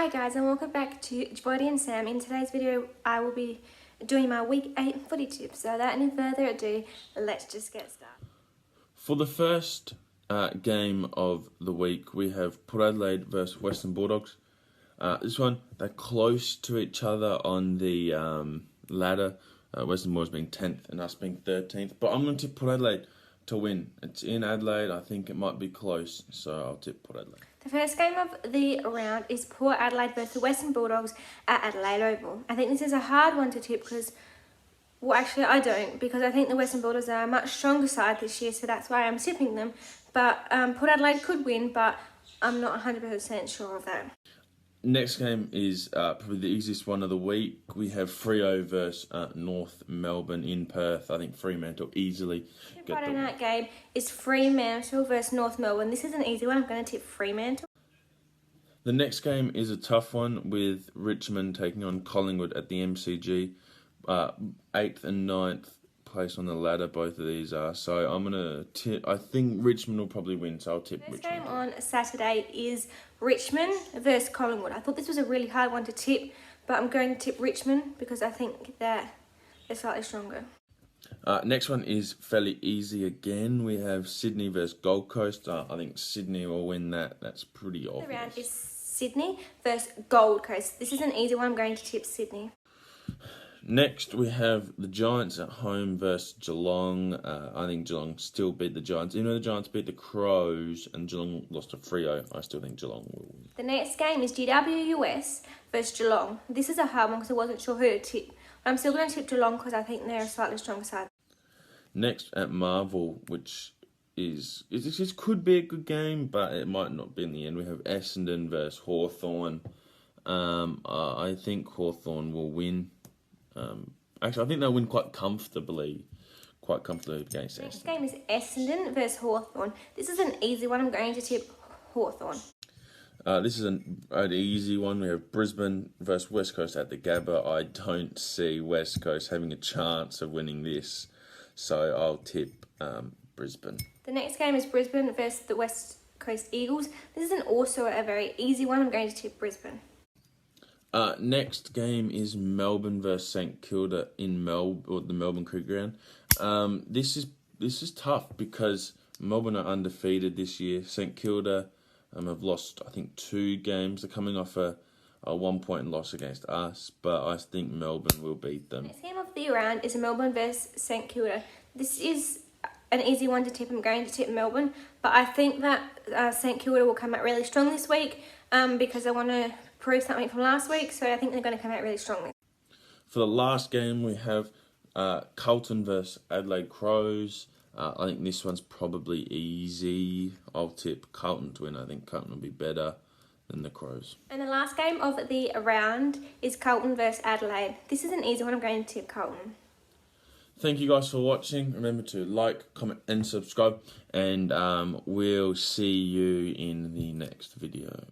Hi guys, and welcome back to Body and Sam. In today's video I will be doing my week 8 footy tips. So without any further ado, let's just get started. For the first game of the week, we have Port Adelaide versus Western Bulldogs. This one, they're close to each other on the ladder. Western Bulldogs being 10th and us being 13th. But I'm going to tip Port Adelaide to win. It's in Adelaide. I think it might be close, so I'll tip Port Adelaide. The first game of the round is Port Adelaide versus the Western Bulldogs at Adelaide Oval. I think this is a hard one to tip because, well, actually I don't, because I think the Western Bulldogs are a much stronger side this year, so that's why I'm tipping them. But Port Adelaide could win, but I'm not 100% sure of that. Next game is probably the easiest one of the week. We have Freo versus North Melbourne in Perth. I think Fremantle easily The Friday night game is Fremantle versus North Melbourne. This is an easy one. I'm going to tip Fremantle. The next game is a tough one with Richmond taking on Collingwood at the MCG. 8th and 9th place on the ladder, both of these are. So I'm going to tip, I think Richmond will probably win, so I'll tip Richmond. Next game on Saturday is Richmond versus Collingwood. I thought this was a really hard one to tip, but I'm going to tip Richmond because I think that they're slightly stronger. Next one is fairly easy again. We have Sydney versus Gold Coast. I think Sydney will win that. That's pretty obvious. The round is Sydney versus Gold Coast. This is an easy one. I'm going to tip Sydney. Next, we have the Giants at home versus Geelong. I think Geelong still beat the Giants. Even though the Giants beat the Crows and Geelong lost to Freo, I still think Geelong will win. The next game is GWS versus Geelong. This is a hard one because I wasn't sure who to tip. But I'm still going to tip Geelong because I think they're a slightly stronger side. Next at Marvel, which this could be a good game, but it might not be in the end. We have Essendon versus Hawthorn. I think Hawthorn will win. Actually, I think they'll win quite comfortably against Essendon. Next game is Essendon versus Hawthorn. This is an easy one. I'm going to tip Hawthorn. This is an easy one. We have Brisbane versus West Coast at the Gabba. I don't see West Coast having a chance of winning this, so I'll tip Brisbane. The next game is Brisbane versus the West Coast Eagles. This is also a very easy one. I'm going to tip Brisbane. Next game is Melbourne versus St Kilda in the Melbourne Cricket Ground. This is tough because Melbourne are undefeated this year. St Kilda have lost, I think, 2 games. They're coming off a 1-point loss against us, but I think Melbourne will beat them. Next game of the round is Melbourne versus St Kilda. This is an easy one to tip. I'm going to tip Melbourne, but I think that St Kilda will come out really strong this week because I want to prove something from last week, so I think they're going to come out really strongly. For the last game, we have Carlton versus Adelaide Crows. I think this one's probably easy. I'll tip Carlton to win. I think Carlton will be better than the Crows. And the last game of the round is Carlton versus Adelaide. This is an easy one. I'm going to tip Carlton. Thank you guys for watching. Remember to like, comment and subscribe, and we'll see you in the next video.